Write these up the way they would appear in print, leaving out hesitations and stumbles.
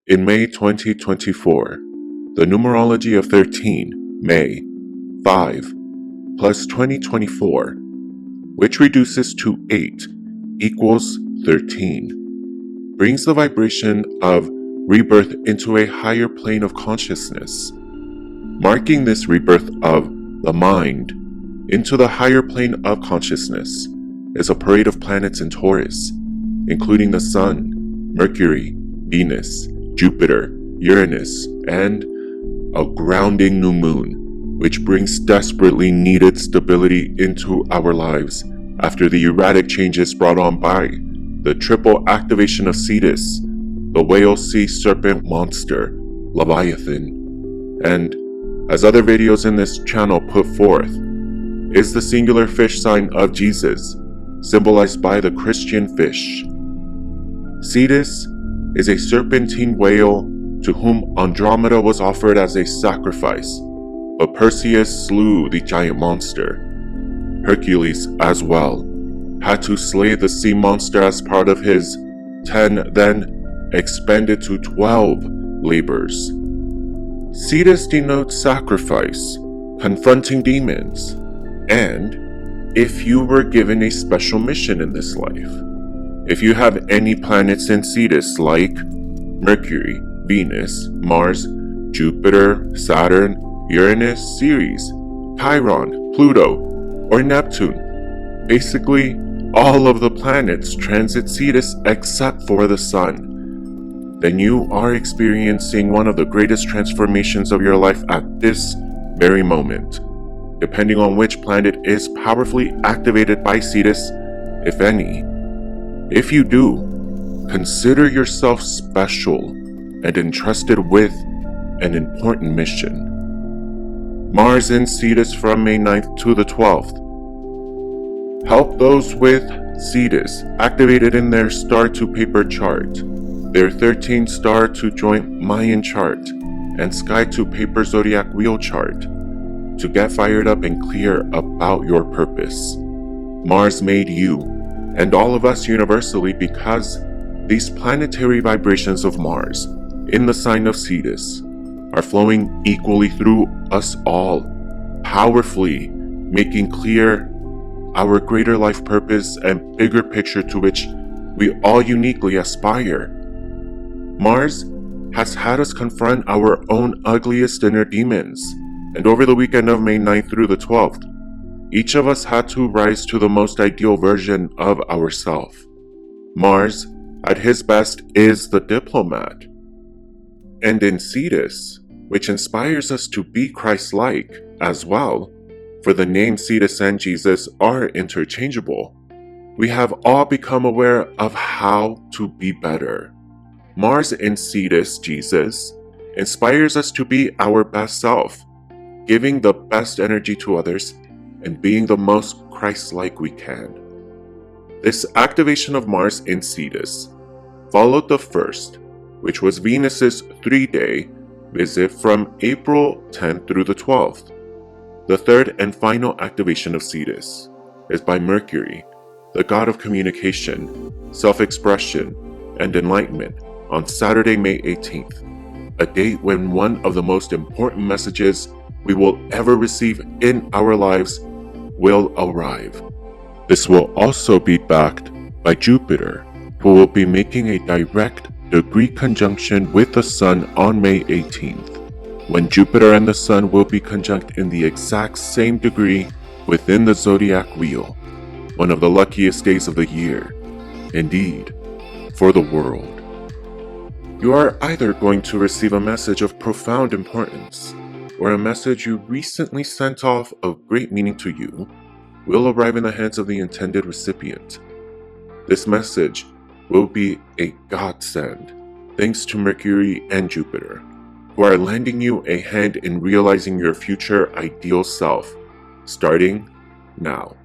In May 2024, the numerology of 13, May, 5, plus 2024, which reduces to 8, equals 13, brings the vibration of rebirth into a higher plane of consciousness. Marking this rebirth of the mind into the higher plane of consciousness is a parade of planets in Taurus, including the Sun, Mercury, Venus, Jupiter, Uranus, and a grounding new moon, which brings desperately needed stability into our lives after the erratic changes brought on by the triple activation of Cetus, the whale sea serpent monster, Leviathan, and, as other videos in this channel put forth, is the singular fish sign of Jesus, symbolized by the Christian fish. Cetus is a serpentine whale to whom Andromeda was offered as a sacrifice, but Perseus slew the giant monster. Hercules, as well, had to slay the sea monster as part of his 10, then expanded to 12 labors. Cetus denotes sacrifice, confronting demons, and if you were given a special mission in this life. If you have any planets in Cetus like Mercury, Venus, Mars, Jupiter, Saturn, Uranus, Ceres, Chiron, Pluto, or Neptune, basically all of the planets transit Cetus except for the Sun, then you are experiencing one of the greatest transformations of your life at this very moment, depending on which planet is powerfully activated by Cetus, if any. If you do, consider yourself special and entrusted with an important mission. Mars in Cetus from May 9th to the 12th. Help those with Cetus activated in their star to paper chart, their 13 star to joint Mayan chart, and sky to paper zodiac wheel chart to get fired up and clear about your purpose. Mars made you and all of us universally because these planetary vibrations of Mars in the sign of Cetus are flowing equally through us all, powerfully making clear our greater life purpose and bigger picture to which we all uniquely aspire. Mars has had us confront our own ugliest inner demons, and over the weekend of May 9th through the 12th, each of us had to rise to the most ideal version of ourselves. Mars, at his best, is the diplomat. And in Cetus, which inspires us to be Christ-like as well, for the names Cetus and Jesus are interchangeable, we have all become aware of how to be better. Mars in Cetus, Jesus, inspires us to be our best self, giving the best energy to others and being the most Christ-like we can. This activation of Mars in Cetus followed the first, which was Venus's 3-day visit from April 10th through the 12th. The third and final activation of Cetus is by Mercury, the god of communication, self-expression, and enlightenment, on Saturday, May 18th, a date when one of the most important messages we will ever receive in our lives will arrive. This will also be backed by Jupiter, who will be making a direct degree conjunction with the Sun on May 18th, when Jupiter and the Sun will be conjunct in the exact same degree within the zodiac wheel, one of the luckiest days of the year, indeed, for the world. You are either going to receive a message of profound importance, or a message you recently sent off of great meaning to you will arrive in the hands of the intended recipient. This message will be a godsend, thanks to Mercury and Jupiter, who are lending you a hand in realizing your future ideal self, starting now.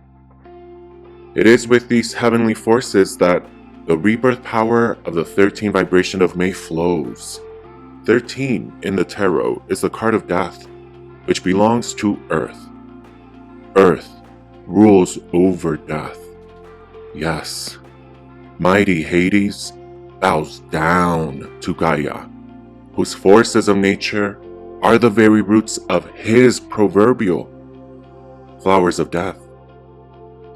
It is with these heavenly forces that the rebirth power of the 13 vibration of May flows. 13 in the tarot is the card of death, which belongs to Earth. Earth rules over death. Yes, mighty Hades bows down to Gaia, whose forces of nature are the very roots of his proverbial flowers of death.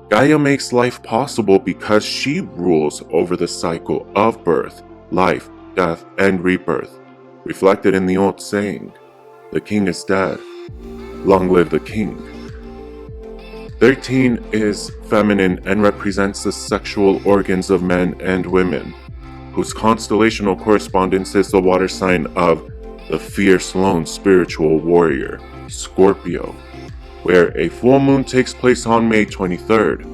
Gaia makes life possible because she rules over the cycle of birth, life, death, and rebirth, reflected in the old saying, "The king is dead, long live the king." 13 is feminine and represents the sexual organs of men and women, whose constellational correspondence is the water sign of the fierce lone spiritual warrior, Scorpio, where a full moon takes place on May 23rd.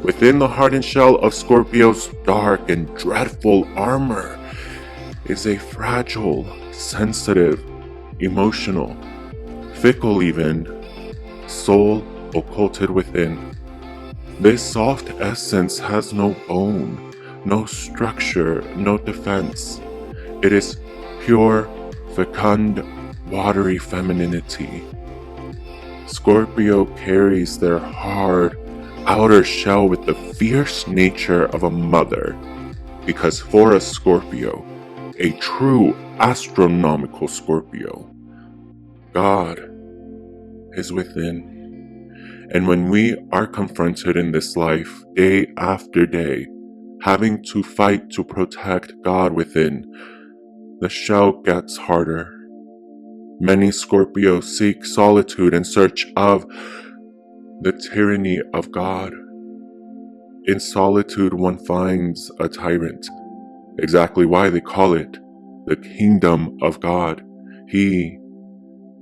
Within the hardened shell of Scorpio's dark and dreadful armor is a fragile, sensitive, emotional, fickle even, soul occulted within. This soft essence has no bone, no structure, no defense. It is pure, fecund, watery femininity. Scorpio carries their hard outer shell with the fierce nature of a mother, because for a Scorpio, a true astronomical Scorpio, God is within. And when we are confronted in this life, day after day, having to fight to protect God within, the shell gets harder. Many Scorpios seek solitude in search of the tyranny of God. In solitude, one finds a tyrant, exactly why they call it the kingdom of God. He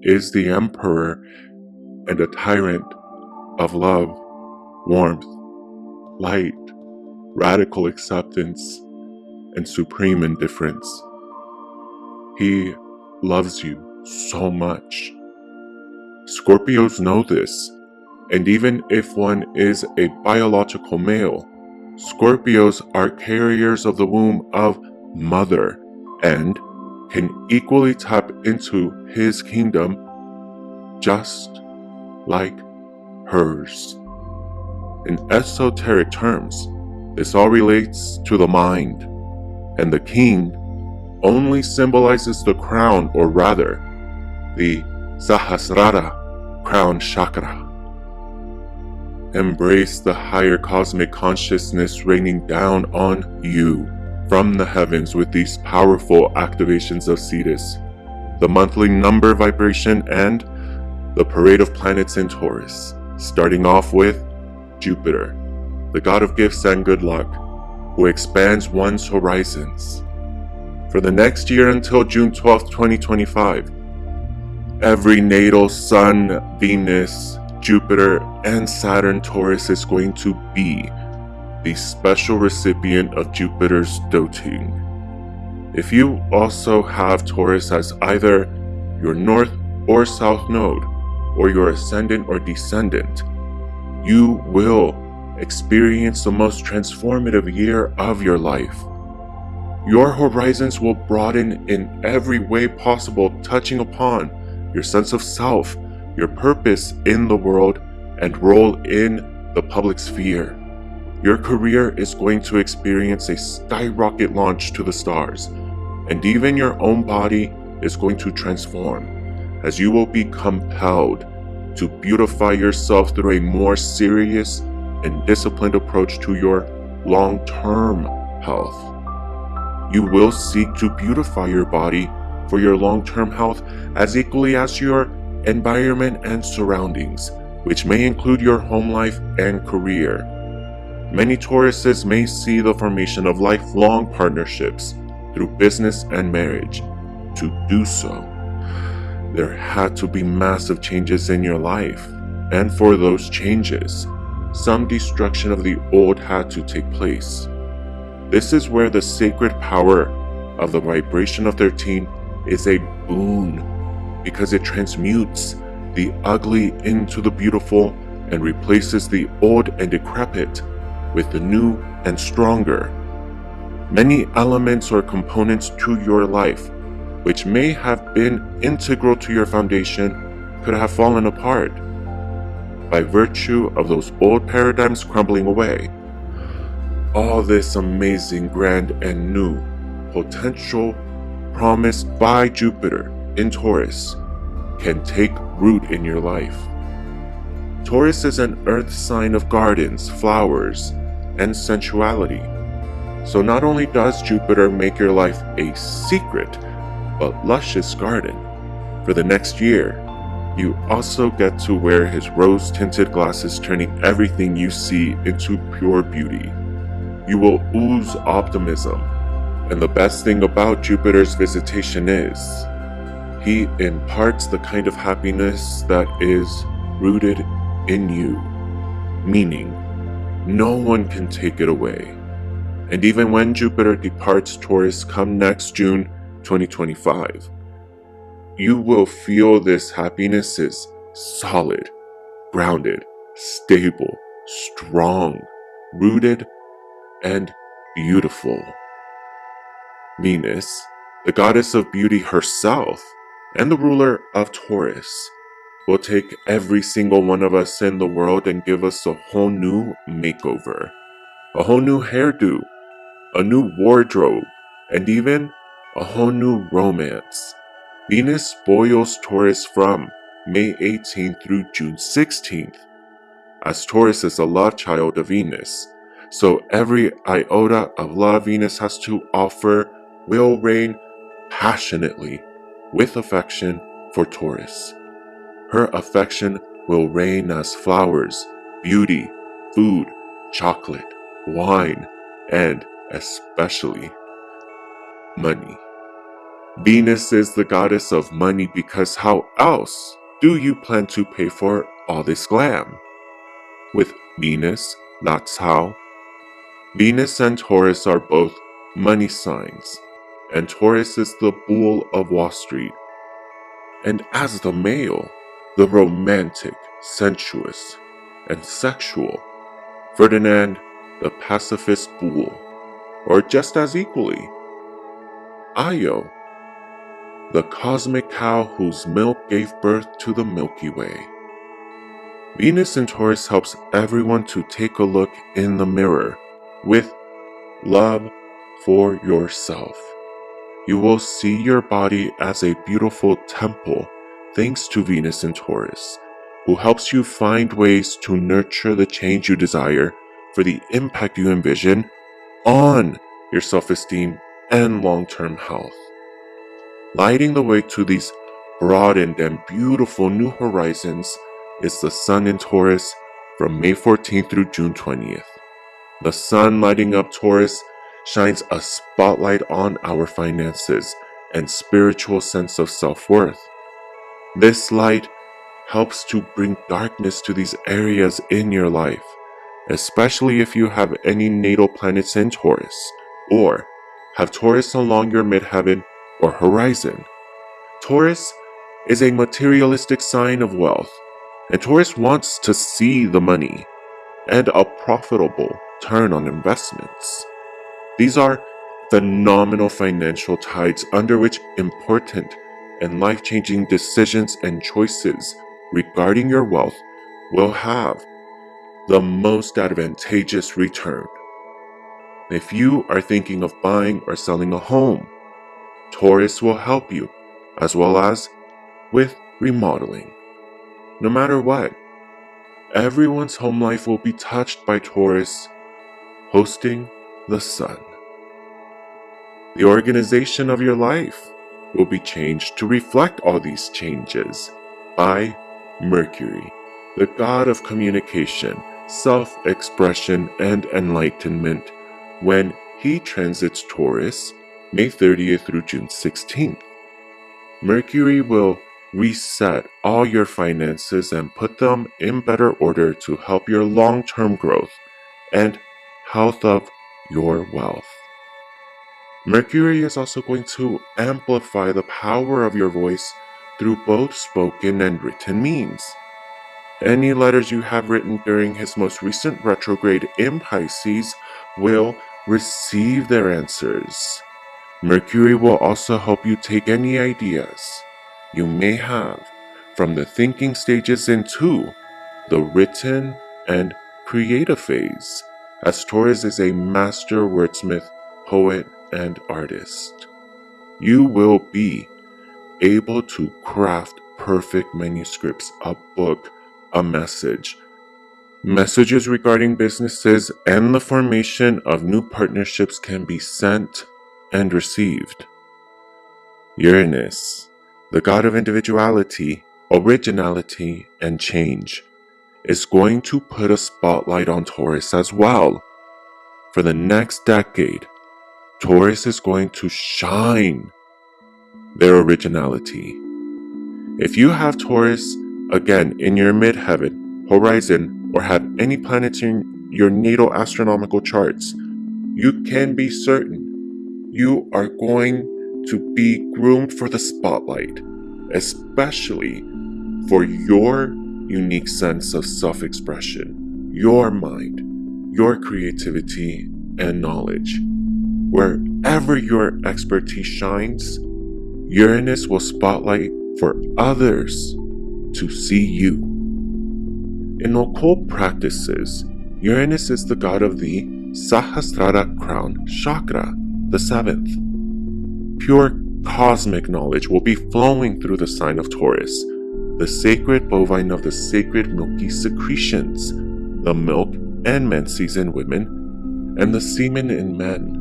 is the emperor and a tyrant of love, warmth, light, radical acceptance, and supreme indifference. He loves you so much. Scorpios know this, and even if one is a biological male, Scorpios are carriers of the womb of Mother and can equally tap into his kingdom just like hers. In esoteric terms, this all relates to the mind, and the king only symbolizes the crown, or rather, the Sahasrara crown chakra. Embrace the higher cosmic consciousness raining down on you from the heavens with these powerful activations of Cetus, the monthly number vibration, and the parade of planets in Taurus, starting off with Jupiter, the god of gifts and good luck, who expands one's horizons. For the next year until June 12, 2025, every natal Sun, Venus, Jupiter, and Saturn Taurus is going to be the special recipient of Jupiter's doting. If you also have Taurus as either your north or south node, or your ascendant or descendant, you will experience the most transformative year of your life. Your horizons will broaden in every way possible, touching upon your sense of self, your purpose in the world, and role in the public sphere. Your career is going to experience a skyrocket launch to the stars, and even your own body is going to transform, as you will be compelled to beautify yourself through a more serious and disciplined approach to your long-term health. You will seek to beautify your body for your long-term health as equally as your environment and surroundings, which may include your home life and career. Many Tauruses may see the formation of lifelong partnerships through business and marriage. To do so, there had to be massive changes in your life, and for those changes, some destruction of the old had to take place. This is where the sacred power of the vibration of 13 is a boon, because it transmutes the ugly into the beautiful and replaces the old and decrepit with the new and stronger. Many elements or components to your life, which may have been integral to your foundation, could have fallen apart by virtue of those old paradigms crumbling away. All this amazing, grand, and new potential promised by Jupiter in Taurus can take root in your life. Taurus is an earth sign of gardens, flowers, and sensuality. So not only does Jupiter make your life a secret but luscious garden, for the next year, you also get to wear his rose-tinted glasses, turning everything you see into pure beauty. You will ooze optimism, and the best thing about Jupiter's visitation is he imparts the kind of happiness that is rooted in you, meaning no one can take it away. And even when Jupiter departs Taurus come next June 2025, you will feel this happiness is solid, grounded, stable, strong, rooted, and beautiful. Venus, the goddess of beauty herself, and the ruler of Taurus, will take every single one of us in the world and give us a whole new makeover, a whole new hairdo, a new wardrobe, and even a whole new romance. Venus spoils Taurus from May 18th through June 16th, as Taurus is a love child of Venus, so every iota of love Venus has to offer will reign passionately with affection for Taurus. Her affection will reign as flowers, beauty, food, chocolate, wine, and especially money. Venus is the goddess of money because how else do you plan to pay for all this glam? With Venus, that's how. Venus and Taurus are both money signs, and Taurus is the bull of Wall Street. And as the male, the romantic, sensuous, and sexual, Ferdinand, the pacifist bull, or just as equally, Io, the cosmic cow whose milk gave birth to the Milky Way. Venus in Taurus helps everyone to take a look in the mirror with love for yourself. You will see your body as a beautiful temple thanks to Venus in Taurus, who helps you find ways to nurture the change you desire for the impact you envision on your self-esteem and long-term health. Lighting the way to these broadened and beautiful new horizons is the Sun in Taurus from May 14th through June 20th. The Sun lighting up Taurus shines a spotlight on our finances and spiritual sense of self-worth. This light helps to bring darkness to these areas in your life, especially if you have any natal planets in Taurus, or have Taurus along your midheaven or horizon. Taurus is a materialistic sign of wealth, and Taurus wants to see the money and a profitable turn on investments. These are phenomenal financial tides under which important and life-changing decisions and choices regarding your wealth will have the most advantageous return. If you are thinking of buying or selling a home, Taurus will help you, as well as with remodeling. No matter what, everyone's home life will be touched by Taurus hosting the Sun. The organization of your life will be changed to reflect all these changes by Mercury, the god of communication, self-expression, and enlightenment, when he transits Taurus May 30th through June 16th. Mercury will reset all your finances and put them in better order to help your long-term growth and health of your wealth. Mercury is also going to amplify the power of your voice through both spoken and written means. Any letters you have written during his most recent retrograde in Pisces will receive their answers. Mercury will also help you take any ideas you may have from the thinking stages into the written and creative phase, as Taurus is a master wordsmith, poet, and artist. you will be able to craft perfect manuscripts, a book, a message, messages regarding businesses, and the formation of new partnerships can be sent and received. Uranus, the god of individuality, originality, and change, is going to put a spotlight on Taurus as well. For the next decade, Taurus is going to shine their originality. If you have Taurus, again, in your midheaven, horizon, or have any planets in your natal astronomical charts, you can be certain you are going to be groomed for the spotlight, especially for your unique sense of self-expression, your mind, your creativity, and knowledge. Wherever your expertise shines, Uranus will spotlight for others to see you. In occult practices, Uranus is the god of the Sahasrara crown chakra, the seventh. Pure cosmic knowledge will be flowing through the sign of Taurus, the sacred bovine of the sacred milky secretions, the milk and menses in women, and the semen in men.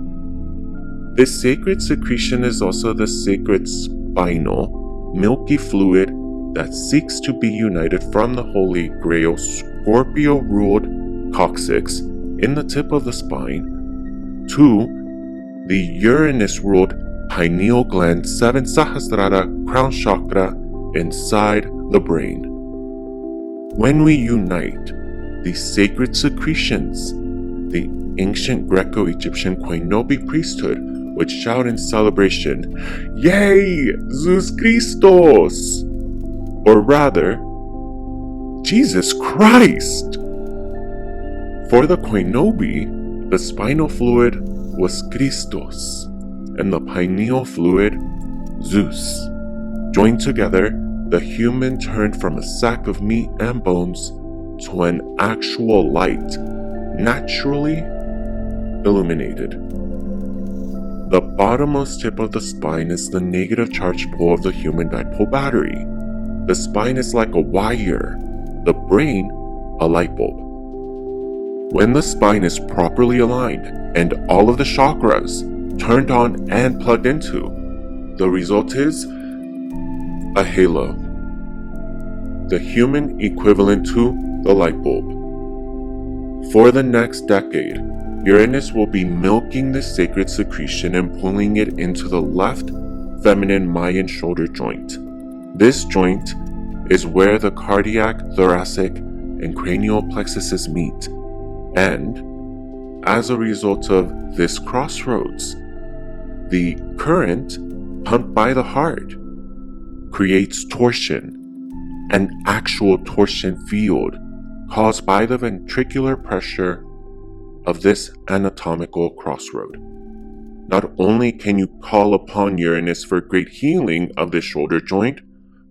This sacred secretion is also the sacred spinal, milky fluid that seeks to be united from the Holy Grail Scorpio-ruled coccyx in the tip of the spine to the Uranus-ruled pineal gland 7 Sahasrara crown chakra inside the brain. When we unite these sacred secretions, the ancient Greco-Egyptian Koinobi priesthood would shout in celebration, "Yay, Zeus Christos!" Or rather, Jesus Christ! For the Koinobi, the spinal fluid was Christos, and the pineal fluid, Zeus. Joined together, the human turned from a sack of meat and bones to an actual light, naturally illuminated. The bottommost tip of the spine is the negative charge pole of the human dipole battery. The spine is like a wire, the brain a light bulb. When the spine is properly aligned and all of the chakras turned on and plugged into, the result is a halo, the human equivalent to the light bulb. For the next decade, Uranus will be milking the sacred secretion and pulling it into the left feminine Mayan shoulder joint. This joint is where the cardiac, thoracic, and cranial plexuses meet, and as a result of this crossroads, the current pumped by the heart creates torsion, an actual torsion field caused by the ventricular pressure of this anatomical crossroad. Not only can you call upon Uranus for great healing of the shoulder joint,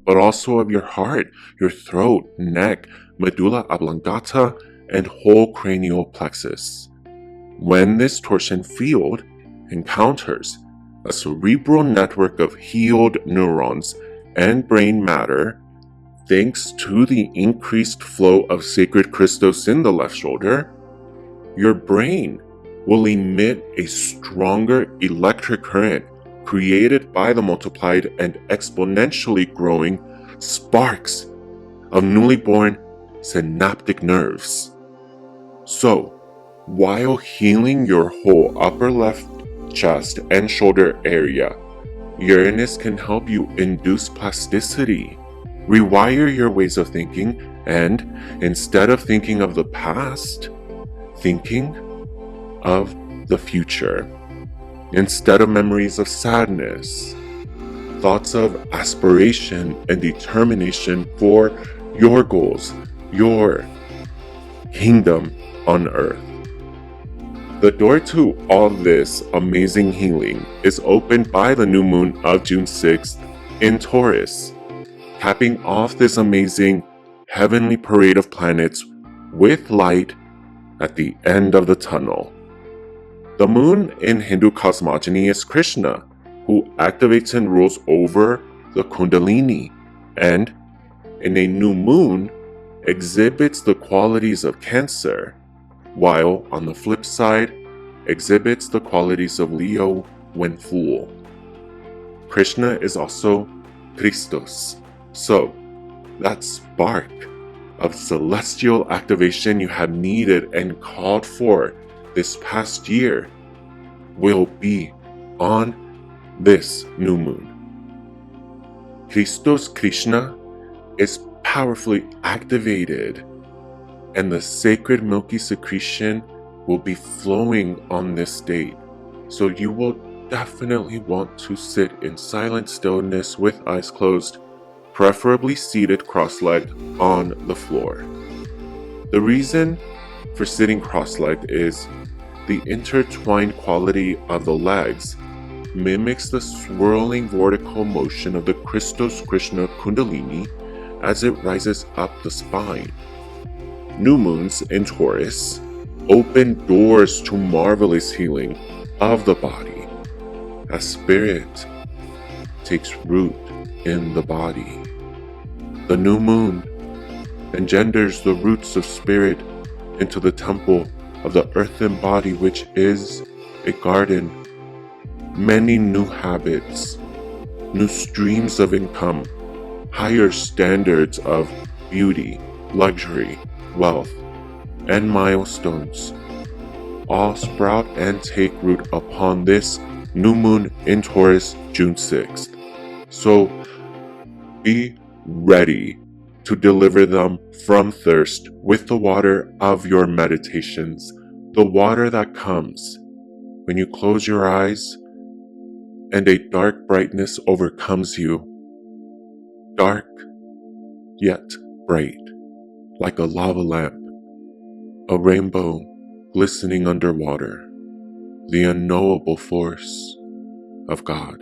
but also of your heart, your throat, neck, medulla oblongata, and whole cranial plexus. When this torsion field encounters a cerebral network of healed neurons and brain matter, thanks to the increased flow of sacred Christos in the left shoulder, your brain will emit a stronger electric current created by the multiplied and exponentially growing sparks of newly born synaptic nerves. So, while healing your whole upper left chest and shoulder area, Uranus can help you induce plasticity, rewire your ways of thinking, and instead of thinking of the past, thinking of the future. Instead of memories of sadness, thoughts of aspiration and determination for your goals, your kingdom on earth. The door to all this amazing healing is opened by the new moon of June 6th in Taurus, capping off this amazing heavenly parade of planets with light at the end of the tunnel. The moon in Hindu cosmogony is Krishna, who activates and rules over the Kundalini, and in a new moon exhibits the qualities of Cancer, while on the flip side exhibits the qualities of Leo when full. Krishna is also Christos, so that spark of celestial activation you have needed and called for this past year will be on this new moon. Christos Krishna is powerfully activated, and the sacred milky secretion will be flowing on this date, so you will definitely want to sit in silent stillness with eyes closed, preferably seated cross-legged on the floor. The reason for sitting cross-legged is the intertwined quality of the legs mimics the swirling vortical motion of the Christos Krishna Kundalini as it rises up the spine. New moons in Taurus open doors to marvelous healing of the body as spirit takes root in the body. The new moon engenders the roots of spirit into the temple of the earthen body, which is a garden. Many new habits, new streams of income, higher standards of beauty, luxury, wealth, and milestones all sprout and take root upon this new moon in Taurus, June 6th. So be ready to deliver them from thirst with the water of your meditations, the water that comes when you close your eyes and a dark brightness overcomes you. Dark, yet bright, like a lava lamp, a rainbow glistening underwater, the unknowable force of God.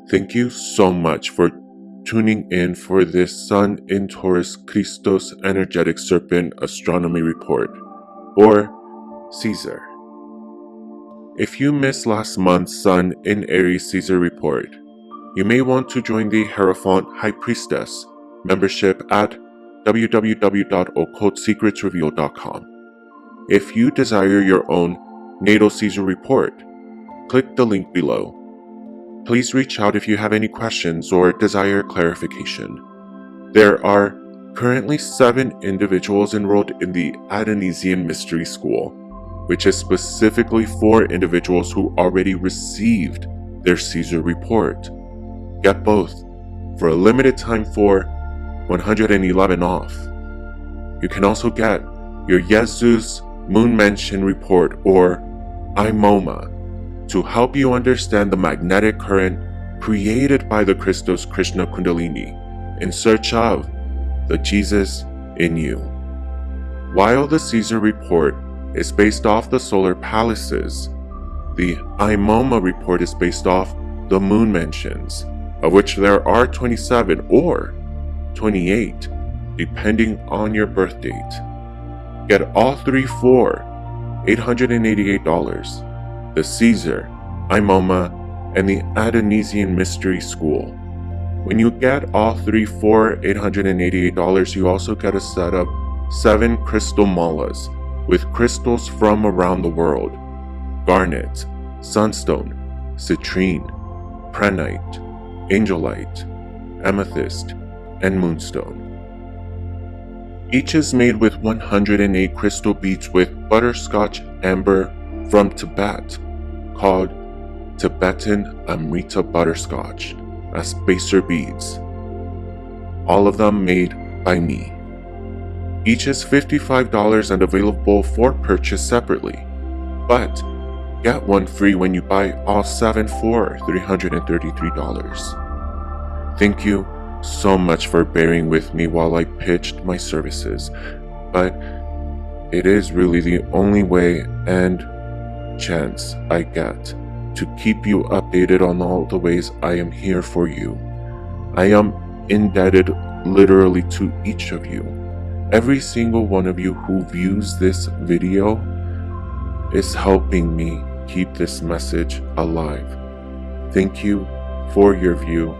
Thank you so much for tuning in for this Sun in Taurus Christos Energetic Serpent Astronomy Report, or Caesar. If you missed last month's Sun in Aries Caesar report, you may want to join the Hierophant High Priestess membership at www.occultsecretsrevealed.com. If you desire your own natal Caesar report, click the link below. Please reach out if you have any questions or desire clarification. There are currently 7 individuals enrolled in the Adonisian Mystery School, which is specifically for individuals who already received their Caesar report. Get both for a limited time for $111 off. You can also get your Jesus Moon Mansion report, or IMOMA, to help you understand the magnetic current created by the Christos Krishna Kundalini in search of the Jesus in you. While the Caesar report is based off the solar palaces, the IMOMA report is based off the moon mansions, of which there are 27 or 28, depending on your birth date. Get all 3 for $888, the Caesar, IMOMA, and the Adonisian Mystery School. When you get all 3 for $888, you also get a set of 7 crystal malas with crystals from around the world: garnet, sunstone, citrine, prehnite, angelite, amethyst, and moonstone. Each is made with 108 crystal beads with butterscotch amber from Tibet, called Tibetan Amrita butterscotch, as baser beads. All of them made by me. Each is $55 and available for purchase separately, but get one free when you buy all 7 for $333. Thank you so much for bearing with me while I pitched my services, but it is really the only way and chance I get to keep you updated on all the ways I am here for you. I am indebted literally to each of you. Every single one of you who views this video is helping me keep this message alive. Thank you for your view.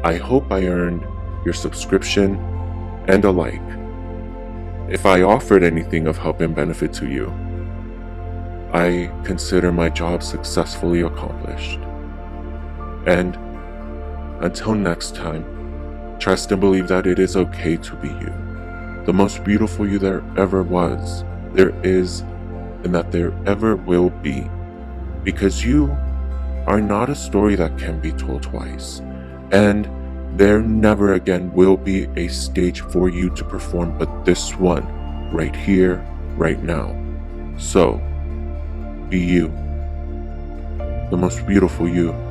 I hope I earned your subscription and a like. If I offered anything of help and benefit to you, I consider my job successfully accomplished. And until next time, trust and believe that it is okay to be you, the most beautiful you there ever was, there is, and that there ever will be, because you are not a story that can be told twice, and there never again will be a stage for you to perform but this one, right here, right now. So, be you, the most beautiful you.